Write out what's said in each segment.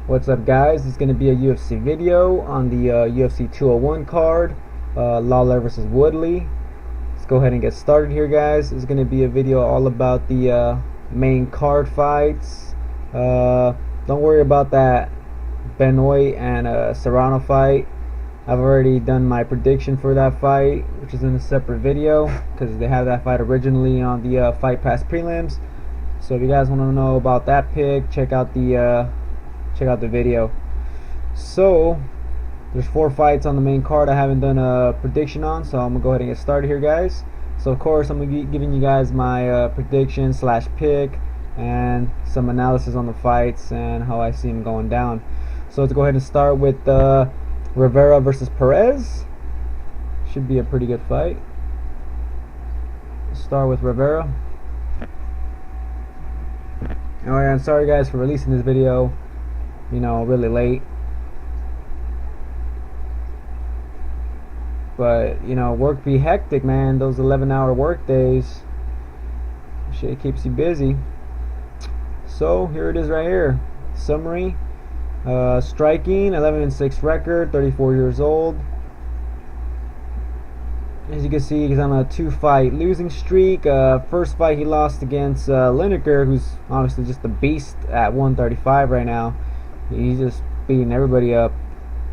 What's up, guys? It's going to be a UFC video on the UFC 201 card, LAWLER versus Woodley. Let's go ahead and get started here, guys. It's going to be a video all about the main card fights. Don't worry about that Benoit and Serrano fight. I've already done my prediction for that fight, which is in a separate video because they have that fight originally on the Fight Pass prelims. So if you guys want to know about that pick, check out the video. So there's 4 fights on the main card I haven't done a prediction on, so I'm gonna go ahead and get started here, guys. So of course I'm gonna be giving you guys my prediction / pick and some analysis on the fights and how I see them going down. So let's go ahead and start with Rivera versus Perez. Should be a pretty good fight. Let's start with Rivera. Alright, I'm sorry guys for releasing this video, really late, but work be hectic, man. Those 11-hour work days, shit keeps you busy. So here it is right here. Summary. Striking, 11-6 record, 34 years old. As you can see, he's on a 2-fight losing streak. First fight he lost against Ellenberger, who's obviously just a beast at 135 right now. He's just beating everybody up.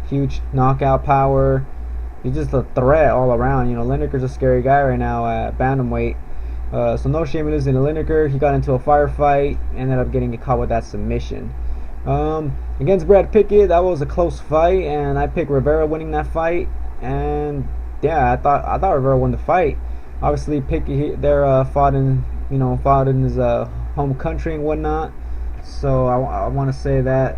Huge knockout power. He's just a threat all around. Ellenberger's a scary guy right now at bantamweight. So no shame in losing to Ellenberger. He got into a firefight, ended up getting caught with that submission. Against Brad Pickett, that was a close fight, and I picked Rivera winning that fight. And yeah, I thought Rivera won the fight. Obviously, Pickett fought in his home country and whatnot. So I want to say that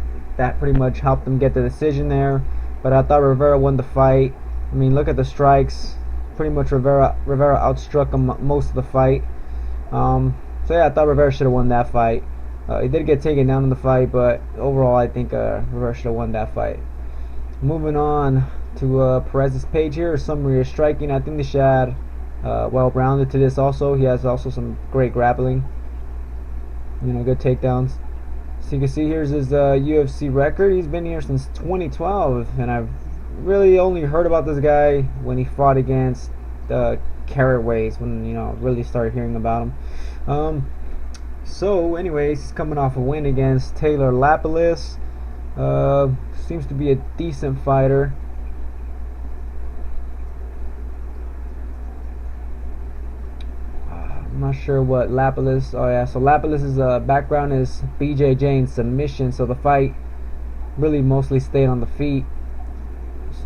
pretty much helped him get the decision there. But I thought Rivera won the fight. I mean, look at the strikes. Pretty much Rivera outstruck him most of the fight. So yeah, I thought Rivera should have won that fight. He did get taken down in the fight, but overall I think Rivera should have won that fight. Moving on to Perez's page here, summary of striking. I think the Shad well-rounded to this also. He has also some great grappling. Good takedowns. So you can see here's his UFC record. He's been here since 2012, and I've really only heard about this guy when he fought against Carraway's, when really started hearing about him. So anyways, he's coming off a win against Taylor Lapilus. Seems to be a decent fighter. I'm not sure what Lapilus. Oh yeah, so Lapilus's background is BJJ in submission. So the fight really mostly stayed on the feet.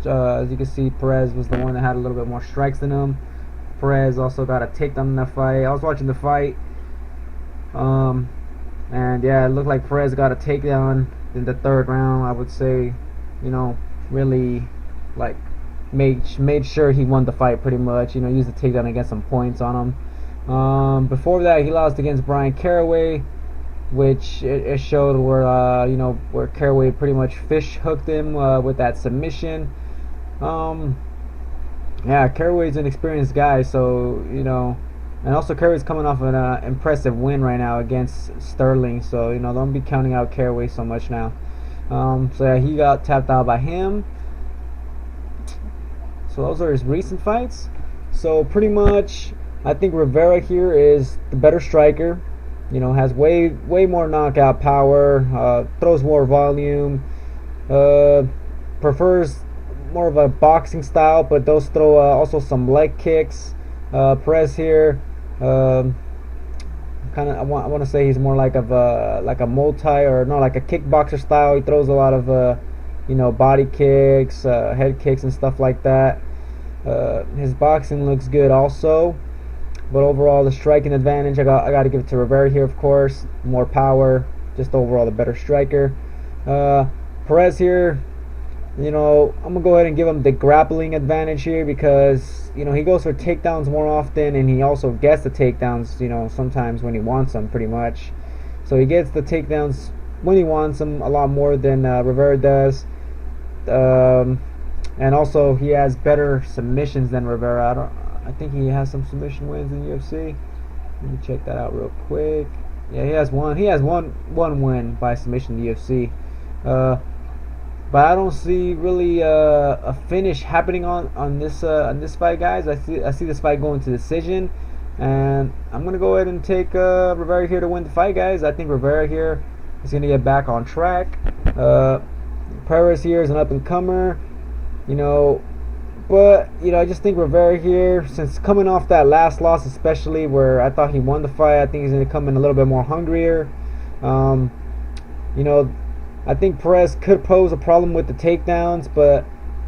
As you can see, Perez was the one that had a little bit more strikes than him. Perez also got a takedown in that fight. I was watching the fight, and yeah, it looked like Perez got a takedown in the 3rd round. I would say, really like made sure he won the fight pretty much. Used the takedown to get some points on him. Before that, he lost against Brian Caraway, which it showed where Caraway pretty much fish hooked him with that submission. Yeah, Caraway's an experienced guy, so and also Caraway's coming off an impressive win right now against Sterling, so don't be counting out Caraway so much now. So yeah, he got tapped out by him. So those are his recent fights. So pretty much I think Rivera here is the better striker. Has way more knockout power, throws more volume, prefers more of a boxing style, but does throw also some leg kicks. Perez here, I want to say he's more like a multi, or no, like a kickboxer style. He throws a lot of body kicks, head kicks and stuff like that. His boxing looks good also. But overall, the striking advantage, I got to give it to Rivera here, of course. More power, just overall the better striker. Perez here, I'm going to go ahead and give him the grappling advantage here because, he goes for takedowns more often, and he also gets the takedowns, sometimes when he wants them, pretty much. So he gets the takedowns when he wants them a lot more than Rivera does. And also, he has better submissions than Rivera. I think he has some submission wins in the UFC. Let me check that out real quick. Yeah, he has one. He has one win by submission in the UFC. But I don't see really a finish happening on this fight, guys. I see this fight going to decision, and I'm gonna go ahead and take Rivera here to win the fight, guys. I think Rivera here is gonna get back on track. Perez here is an up and comer, you know, but I just think Rivera here, since coming off that last loss, especially where I thought he won the fight, I think he's gonna come in a little bit more hungrier. You know, I think Perez could pose a problem with the takedowns, but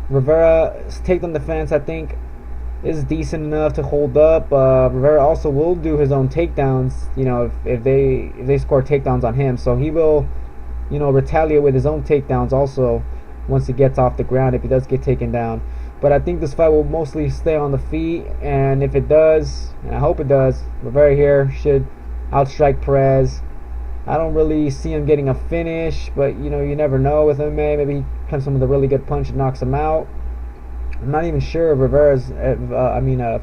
Rivera's takedown defense, I think, is decent enough to hold up. Rivera also will do his own takedowns, if they score takedowns on him. So he will, retaliate with his own takedowns also once he gets off the ground if he does get taken down. But I think this fight will mostly stay on the feet, and if it does, and I hope it does, Rivera here should outstrike Perez. I don't really see him getting a finish, but you never know with MMA. Maybe he comes in with a really good punch and knocks him out. I'm not even sure if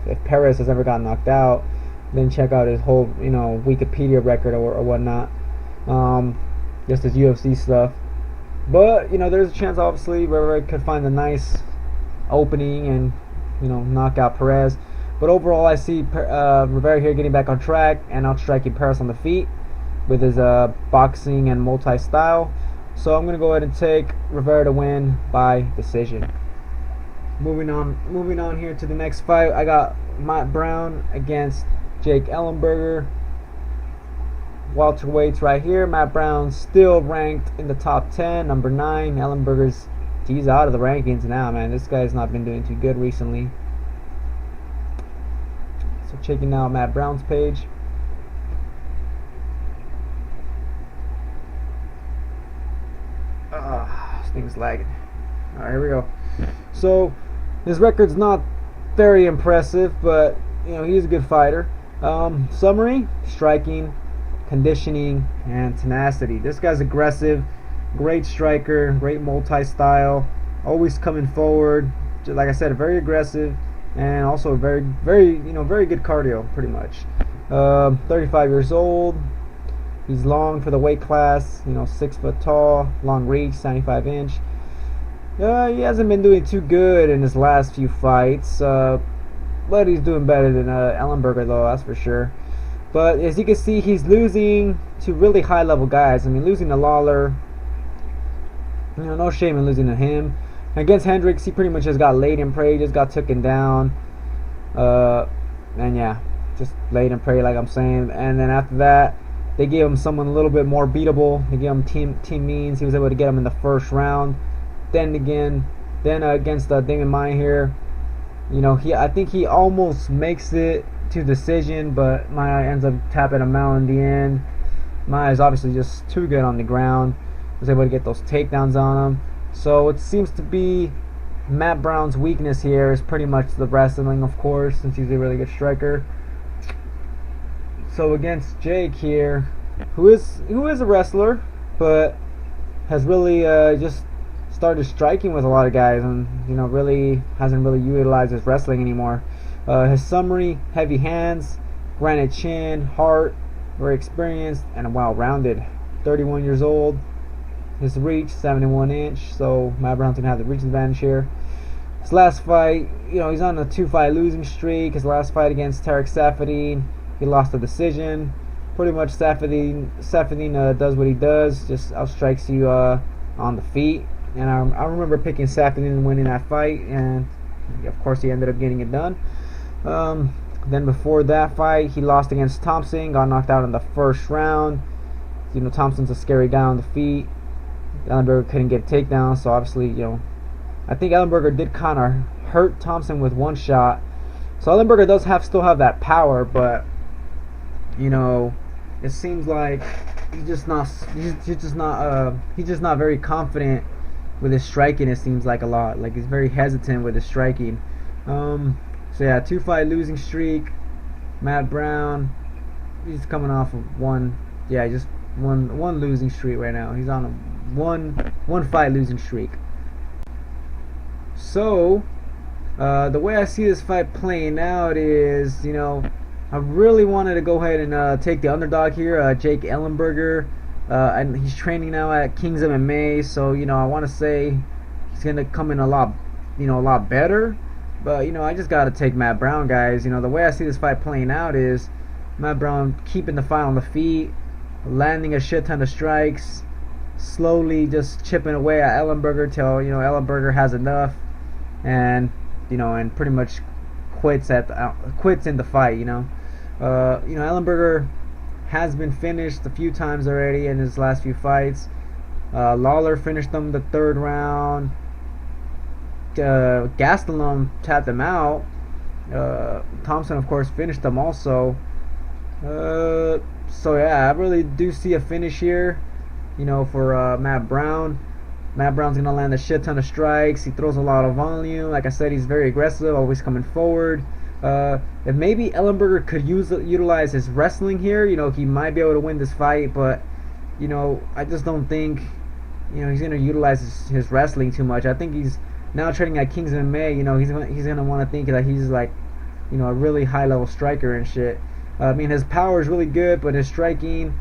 if Perez has ever gotten knocked out. Then check out his whole Wikipedia record or whatnot, just his UFC stuff. But there's a chance obviously Rivera could find a nice opening and knock out Perez. But overall, I see Rivera here getting back on track and outstriking Perez on the feet with his boxing and multi-style. So I'm going to go ahead and take Rivera to win by decision. Moving on here to the next fight, I got Matt Brown against Jake Ellenberger. Welterweights right here. Matt Brown still ranked in the top 10, number 9. Ellenberger's, he's out of the rankings now, man. This guy's not been doing too good recently. So checking out Matt Brown's page. This thing's lagging. Alright, here we go. So his record's not very impressive, but he's a good fighter. Summary: striking, conditioning, and tenacity. This guy's aggressive, great striker, great multi-style, always coming forward. Like I said, very aggressive, and also very good cardio, pretty much. 35 years old. He's long for the weight class, 6 foot tall, long reach, 75 inch. He hasn't been doing too good in his last few fights, but he's doing better than Ellenberger, though, that's for sure. But as you can see, he's losing to really high level guys. I mean, losing to Lawler, no shame in losing to him. Against Hendricks, he pretty much just got laid and prayed, just got taken down. And yeah, just laid and prayed, like I'm saying. And then after that, they gave him someone a little bit more beatable. They gave him Team Means. He was able to get him in the first round. Then against Damon Maya here, I think he almost makes it to decision, but Maya ends up tapping him out in the end. Maya is obviously just too good on the ground. Was able to get those takedowns on him. So it seems to be Matt Brown's weakness here is pretty much the wrestling, of course, since he's a really good striker. So against Jake here, who is a wrestler, but has really just started striking with a lot of guys, and really hasn't really utilized his wrestling anymore. His summary: heavy hands, granite chin, heart, very experienced, and well-rounded. 31 years old. His reach, 71 inch. So Matt Brown's gonna have the reach advantage here. His last fight, he's on a 2-fight losing streak. His last fight against Tarek Saffiedine, he lost a decision. Pretty much Saffiedine does what he does, just outstrikes you on the feet. And I remember picking Saffiedine and winning that fight, and of course he ended up getting it done. Then before that fight, he lost against Thompson, got knocked out in the first round. Thompson's a scary guy on the feet. Ellenberger couldn't get a takedown, so obviously, I think Ellenberger did kind of hurt Thompson with one shot. So Ellenberger does still have that power, but it seems like he's just not very confident with his striking. It seems like a lot. Like he's very hesitant with his striking. So yeah, 2-fight losing streak. Matt Brown, he's coming off of one losing streak right now. He's on a one fight losing streak. So the way I see this fight playing out is, I really wanted to go ahead and take the underdog here, Jake Ellenberger. and he's training now at King's MMA. So I want to say he's gonna come in a lot better. But I just gotta take Matt Brown, guys. The way I see this fight playing out is Matt Brown keeping the fight on the feet, landing a shit ton of strikes, slowly just chipping away at Ellenberger till Ellenberger has enough, and and pretty much quits in the fight. Ellenberger has been finished a few times already in his last few fights. Lawler finished him the third round. Gastelum tapped him out. Thompson, of course, finished him also. So yeah, I really do see a finish here, for Matt Brown. Matt Brown's gonna land a shit ton of strikes. He throws a lot of volume. Like I said, he's very aggressive, always coming forward. If maybe Ellenberger could utilize his wrestling here, he might be able to win this fight. But I just don't think he's gonna utilize his wrestling too much. I think he's now training at King's MMA. He's gonna want to think that he's like a really high level striker and shit. I mean, his power is really good, but his striking,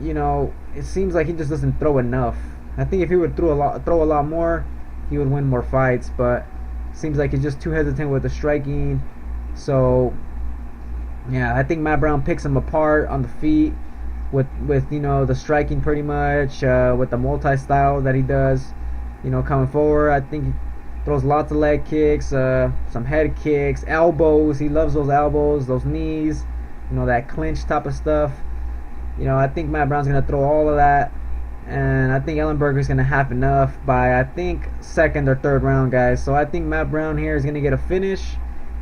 it seems like he just doesn't throw enough. I think if he would throw a lot more, he would win more fights. But it seems like he's just too hesitant with the striking. So yeah, I think Matt Brown picks him apart on the feet with the striking pretty much, with the multi-style that he does. Coming forward, I think he throws lots of leg kicks, some head kicks, elbows. He loves those elbows, those knees, that clinch type of stuff. I think Matt Brown's gonna throw all of that. And I think Ellenberger's going to have enough by, I think, second or third round, guys. So I think Matt Brown here is going to get a finish.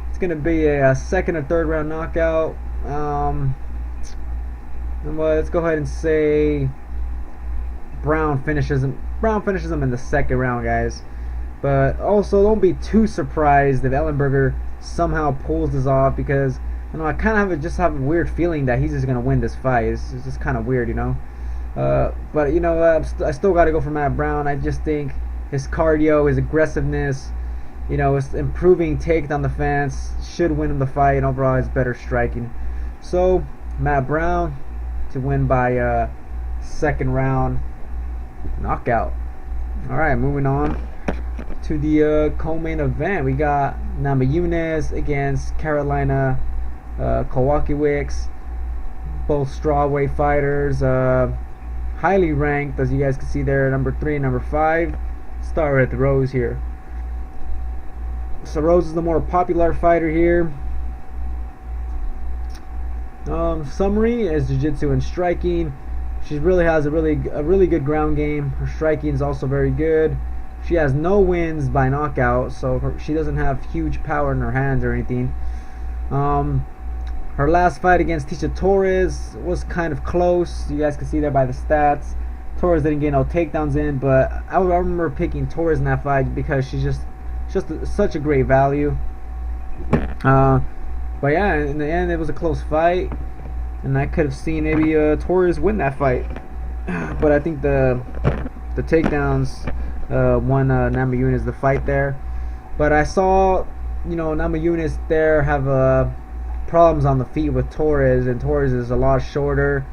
It's going to be a second or third round knockout. Well, let's go ahead and say Brown finishes him in the second round, guys. But also, don't be too surprised if Ellenberger somehow pulls this off, because I kind of just have a weird feeling that he's just going to win this fight. It's just kind of weird, But I still got to go for Matt Brown. I just think his cardio, his aggressiveness, his improving takedown defense should win him the fight, and overall his better striking. So Matt Brown to win by second round knockout. All right, moving on to the co-main event. We got Namajunas against Karolina Kowalkiewicz. Both strawweight fighters. Highly ranked, as you guys can see there, number 3 and number 5. Start with Rose here. So Rose is the more popular fighter here. Summary is jiu-jitsu and striking. She really has a really good ground game. Her striking is also very good. She has no wins by knockout, so she doesn't have huge power in her hands or anything. Her last fight against Tecia Torres was kind of close. You guys can see there by the stats. Torres didn't get no takedowns in, but I remember picking Torres in that fight because she's just such a great value. But yeah, in the end it was a close fight, and I could have seen maybe Torres win that fight. But I think the takedowns won Namajunas the fight there. But I saw Namajunas there have problems on the feet with Torres, and Torres is a lot shorter,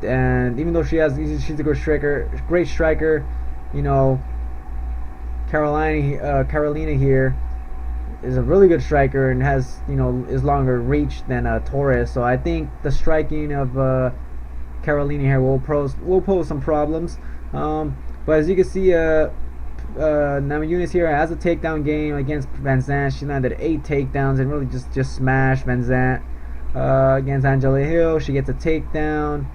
and even though she's a good great striker, Karolina here is a really good striker and has is longer reach than Torres. So I think the striking of Karolina here will pose some problems. But as you can see, Namajunas here has a takedown game against Van Zandt. She landed 8 takedowns and really just smashed Van Zandt. Against Angela Hill, she gets a takedown.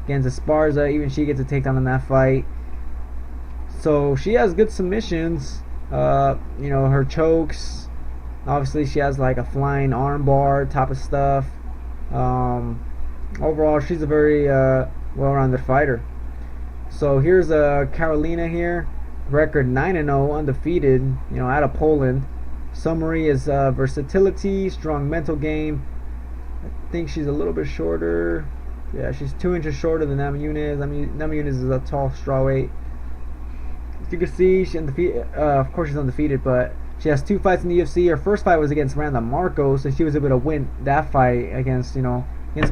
Against Esparza, even she gets a takedown in that fight. So she has good submissions. Her chokes. Obviously, she has like a flying armbar type of stuff. Overall, she's a very well-rounded fighter. So here's Karolina here. Record 9-0, undefeated, out of Poland. Summary is versatility, strong mental game. I think she's a little bit shorter. Yeah, she's 2 inches shorter than Namajunas. Namajunas is a tall strawweight. As you can see, she's undefeated. Of course, she's undefeated, but she has 2 fights in the UFC. Her first fight was against Randa Marcos, so she was able to win that fight against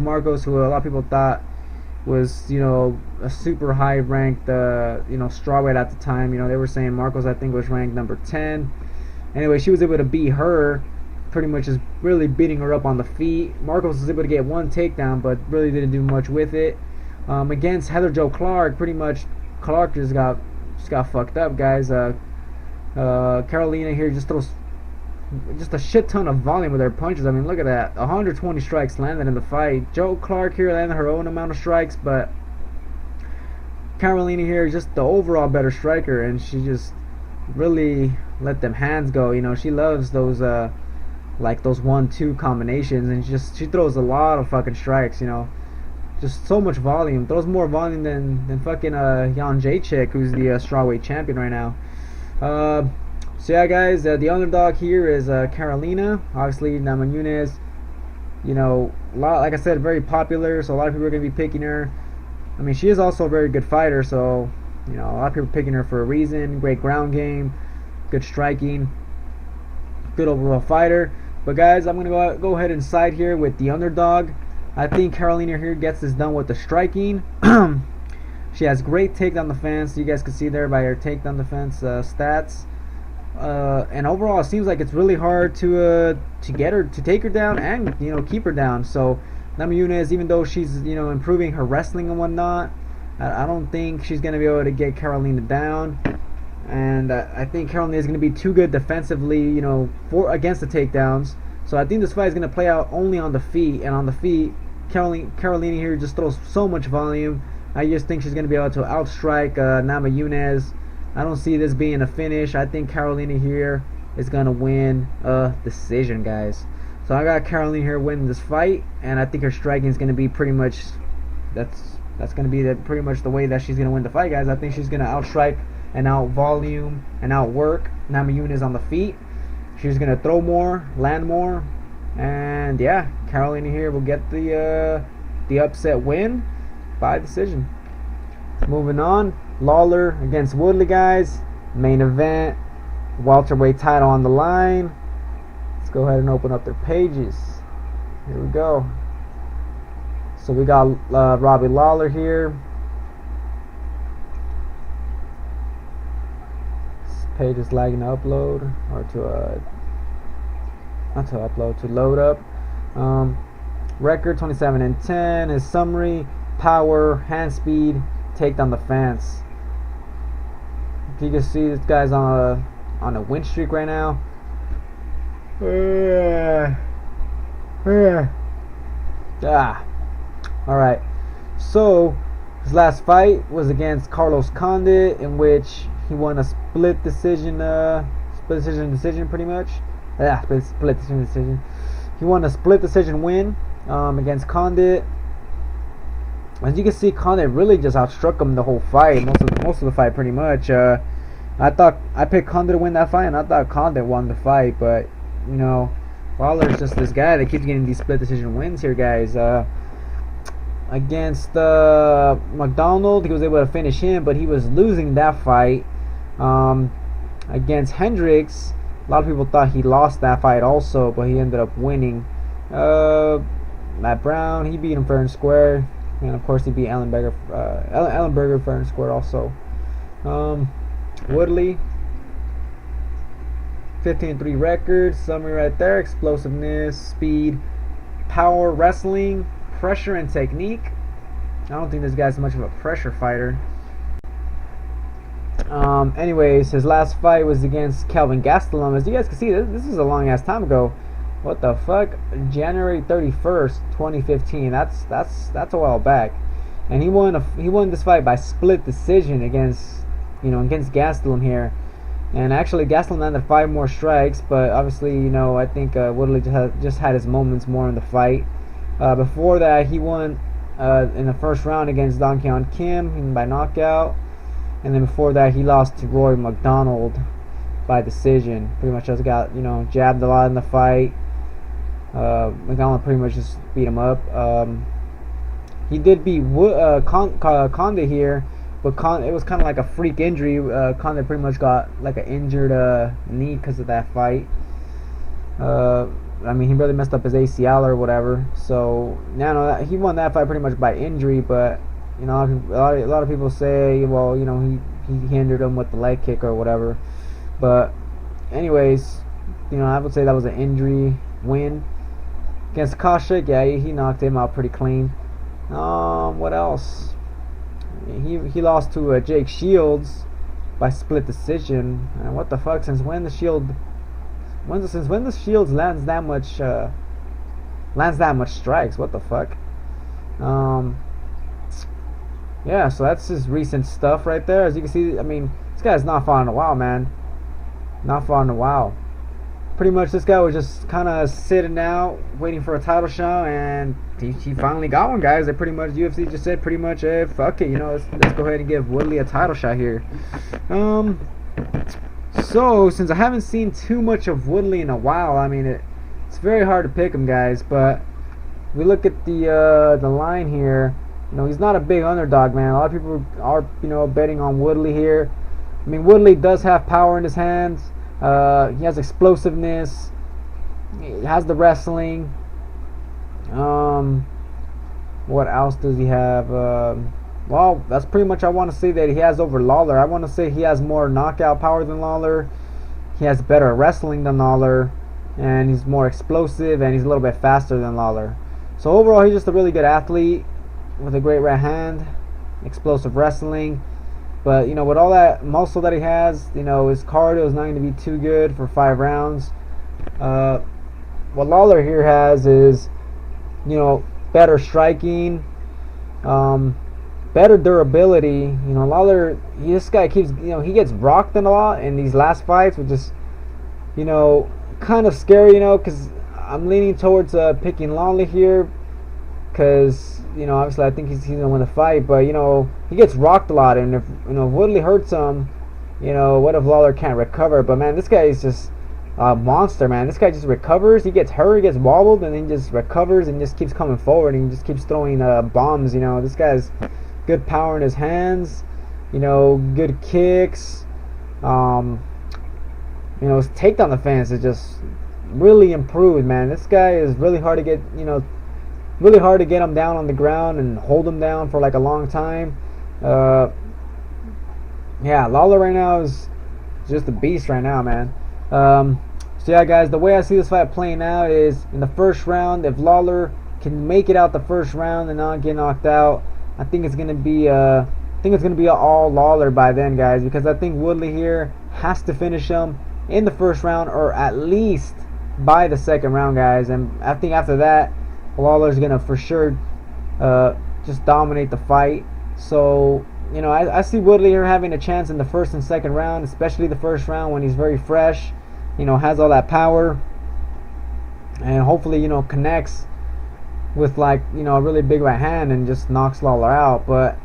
Marcos, who a lot of people thought was, you know, a super high ranked, you know, strawweight at the time. You know, they were saying Marcos, I think, was ranked number 10. Anyway, she was able to beat her, pretty much just really beating her up on the feet. Marcos was able to get one takedown, but really didn't do much with it. Against Heather Jo Clark, pretty much Clark just got fucked up, guys. Karolina here just throws just a shit ton of volume with her punches. I mean, look at that. 120 strikes landed in the fight. Jo Clark here landed her own amount of strikes, but Karolina here is just the overall better striker, and she just really let them hands go. You know, she loves those like those 1-2 combinations, and she throws a lot of fucking strikes. You know, just so much volume. Throws more volume than fucking Jan Jacek, who's the strawweight champion right now. So yeah, guys, the underdog here is Karolina. Obviously, Namajunas, you know, like I said, very popular, so a lot of people are going to be picking her. I mean, she is also a very good fighter, so, you know, a lot of people are picking her for a reason. Great ground game, good striking, good overall fighter. But guys, I'm going to go ahead and side here with the underdog. I think Karolina here gets this done with the striking. She has great takedown defense. You guys can see there by her takedown defense stats. And overall, it seems like it's really hard to get her, to take her down, and, you know, keep her down. So Namajunas, even though she's, you know, improving her wrestling and whatnot, I don't think she's gonna be able to get Karolina down. And I think Karolina is gonna be too good defensively, you know, against the takedowns. So I think this fight is gonna play out only on the feet, and on the feet, Karolina here just throws so much volume. I just think she's gonna be able to outstrike Namajunas. I don't see this being a finish. I think Karolina here is going to win a decision, guys. So I got Karolina here winning this fight, and I think her striking is going to be pretty much, that's going to be pretty much the way that she's going to win the fight, guys. I think she's going to outstrike and out-volume and outwork Namajunas on the feet. She's going to throw more, land more, and yeah, Karolina here will get the upset win by decision. Moving on, Lawler against Woodley, guys. Main event, welterweight title on the line. Let's go ahead and open up their pages. Here we go. So we got Robbie Lawler here. This page is lagging to upload, or to load up. Record 27-10. His summary: power, hand speed, takedown defense. You can see this guy's on a win streak right now. Alright. So his last fight was against Carlos Condit, in which he won a split decision pretty much. Split decision. He won a split decision win against Condit. As you can see, Condit really just outstruck him the whole fight, most of the fight pretty much. I picked Condit to win that fight, and I thought Condit won the fight, but, you know, Lawler's just this guy that keeps getting these split decision wins here, guys. Against McDonald, he was able to finish him, but he was losing that fight. Against Hendricks, a lot of people thought he lost that fight also, but he ended up winning. Matt Brown, he beat him fair and square. And of course he beat Ellenberger fair and square also. Woodley, 15-3 record. Summary right there: explosiveness, speed, power, wrestling, pressure, and technique. I don't think this guy's much of a pressure fighter. Anyways, his last fight was against Kelvin Gastelum. As you guys can see, this is a long ass time ago. What the fuck? January 31st, 2015. That's a while back. And he won this fight by split decision against Gastelum here. And actually Gastelum landed 5 more strikes, but obviously, you know, I think Woodley just had his moments more in the fight. Before that, he won in the first round against Dong Kyun Kim by knockout. And then before that, he lost to Roy McDonald by decision. Pretty much just got, you know, jabbed a lot in the fight. McDonald pretty much just beat him up. He did beat Condit here, but it was kind of like a freak injury. Condit pretty much got like an injured knee because of that fight. I mean, he really messed up his ACL or whatever. So, he won that fight pretty much by injury, but You know, a lot of people say, well, you know, he hindered him with the leg kick or whatever. But anyways, you know, I would say that was an injury win. Against Koshik, yeah, he knocked him out pretty clean. What else? He lost to Jake Shields by split decision. What the fuck? Since when the Shields lands that much strikes? What the fuck? Yeah, so that's his recent stuff right there. As you can see, I mean, this guy's not fought in a while, man. Not fought in a while. Pretty much this guy was just kind of sitting out, waiting for a title shot, and he finally got one, guys. They pretty much, UFC just said pretty much, hey, fuck it, you know, let's go ahead and give Woodley a title shot here. So, since I haven't seen too much of Woodley in a while, I mean, it's very hard to pick him, guys, but we look at the line here. You know, he's not a big underdog, man. A lot of people are, you know, betting on Woodley here. I mean, Woodley does have power in his hands. He has explosiveness. He has the wrestling. What else does he have? Well, that's pretty much I want to say that he has over Lawler. I want to say he has more knockout power than Lawler. He has better wrestling than Lawler, and he's more explosive, and he's a little bit faster than Lawler. So overall, he's just a really good athlete with a great right hand, explosive wrestling. But, you know, with all that muscle that he has, you know, his cardio is not going to be too good for 5 rounds. What Lawler here has is, you know, better striking, better durability. You know, Lawler, this guy keeps, you know, he gets rocked a lot in these last fights, which is, you know, kind of scary, you know, because I'm leaning towards picking Lawler here, because, you know, obviously I think he's going to win the fight, but, you know, he gets rocked a lot, and if, you know, Woodley hurts him, you know, what if Lawler can't recover? But, man, this guy is just a monster, man. This guy just recovers. He gets hurt, he gets wobbled, and then just recovers and just keeps coming forward, and he just keeps throwing bombs, you know. This guy's good power in his hands, you know, good kicks. You know, his takedown defense is just really improved, man. This guy is really hard to get, you know, really hard to get him down on the ground and hold him down for like a long time. Yeah, Lawler right now is just a beast right now, man. So yeah, guys, the way I see this fight playing out is in the first round, if Lawler can make it out the first round and not get knocked out, I think it's gonna be all Lawler by then, guys, because I think Woodley here has to finish him in the first round or at least by the second round, guys. And I think after that, Lawler's gonna for sure just dominate the fight. So, you know, I see Woodley here having a chance in the first and second round, especially the first round when he's very fresh, you know, has all that power, and hopefully, you know, connects with, like, you know, a really big right hand and just knocks Lawler out. But,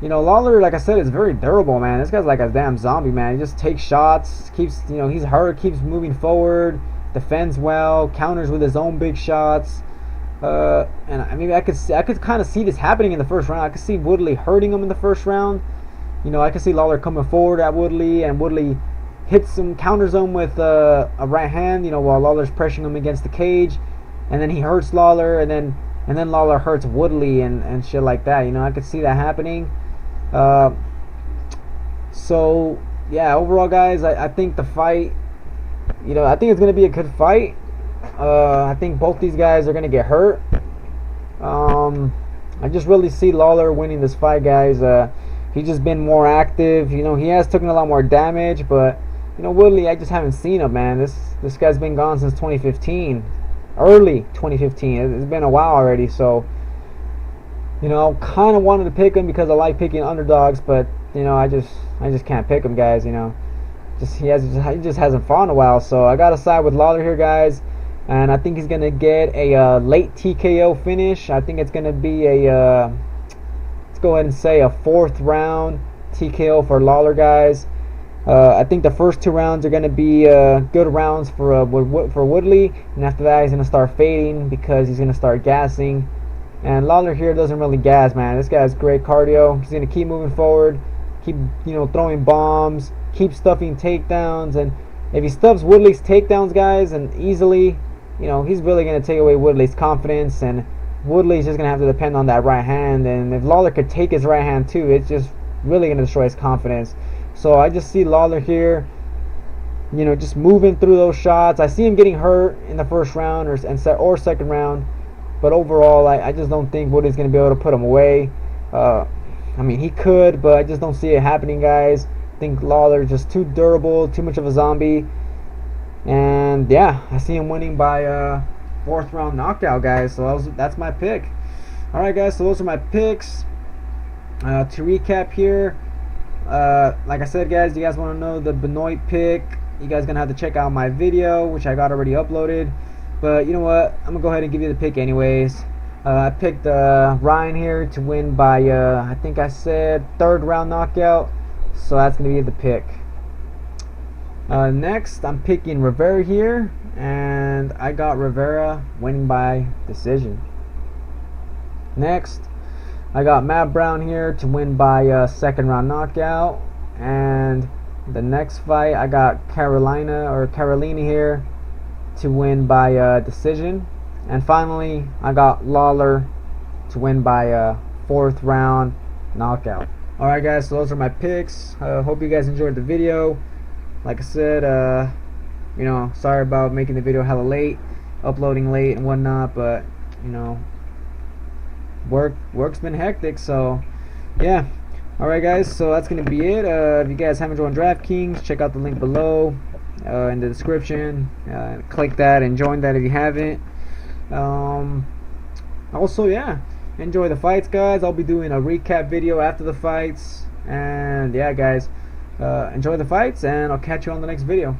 you know, Lawler, like I said, is very durable, man. This guy's like a damn zombie, man. He just takes shots, keeps, you know, he's hurt, keeps moving forward, defends well, counters with his own big shots. And I mean, I could kind of see this happening in the first round. I could see Woodley hurting him in the first round. You know, I could see Lawler coming forward at Woodley, and Woodley hits him, counters him with a right hand, you know, while Lawler's pressuring him against the cage, and then he hurts Lawler, and then Lawler hurts Woodley and shit like that. You know, I could see that happening. So yeah, overall, guys, I think the fight, you know, I think it's gonna be a good fight. I think both these guys are gonna get hurt. I just really see Lawler winning this fight, guys. He's just been more active. You know, he has taken a lot more damage, but, you know, Woodley, I just haven't seen him, man. This guy's been gone since 2015, early 2015. It's been a while already. So, you know, kind of wanted to pick him because I like picking underdogs, but, you know, I just can't pick him, guys. You know, he just hasn't fought in a while. So I gotta side with Lawler here, guys. And I think he's going to get a late TKO finish. I think it's going to be a, let's go ahead and say a 4th round TKO for Lawler, guys. I think the first 2 rounds are going to be good rounds for Woodley. And after that, he's going to start fading because he's going to start gassing. And Lawler here doesn't really gas, man. This guy has great cardio. He's going to keep moving forward, keep, you know, throwing bombs, keep stuffing takedowns. And if he stuffs Woodley's takedowns, guys, and easily, you know, he's really going to take away Woodley's confidence, and Woodley's just gonna have to depend on that right hand, and if Lawler could take his right hand too, it's just really gonna destroy his confidence. So I just see Lawler here, you know, just moving through those shots. I see him getting hurt in the first round or second round, but overall, I just don't think Woodley's gonna be able to put him away. I mean, he could, but I just don't see it happening, guys. I think Lawler's just too durable, too much of a zombie. And yeah, I see him winning by fourth round knockout, guys. So that's my pick. Alright, guys, so those are my picks. To recap here, like I said, guys, you guys want to know the Benoit pick, you guys going to have to check out my video, which I got already uploaded. But you know what, I'm going to go ahead and give you the pick anyways. I picked Ryan here to win by, I think I said third round knockout. So that's going to be the pick. Next, I'm picking Rivera here, and I got Rivera winning by decision. Next, I got Matt Brown here to win by second round knockout, and the next fight I got Karolina here to win by decision, and finally I got Lawler to win by fourth round knockout. Alright, guys, so those are my picks. Hope you guys enjoyed the video. Like I said, you know, sorry about making the video hella late, uploading late and whatnot, but you know, work's been hectic, so yeah. Alright, guys, so that's gonna be it. If you guys haven't joined DraftKings, check out the link below in the description. Click that and join that if you haven't. Also, yeah, enjoy the fights, guys. I'll be doing a recap video after the fights, and yeah, guys, enjoy the fights, and I'll catch you on the next video.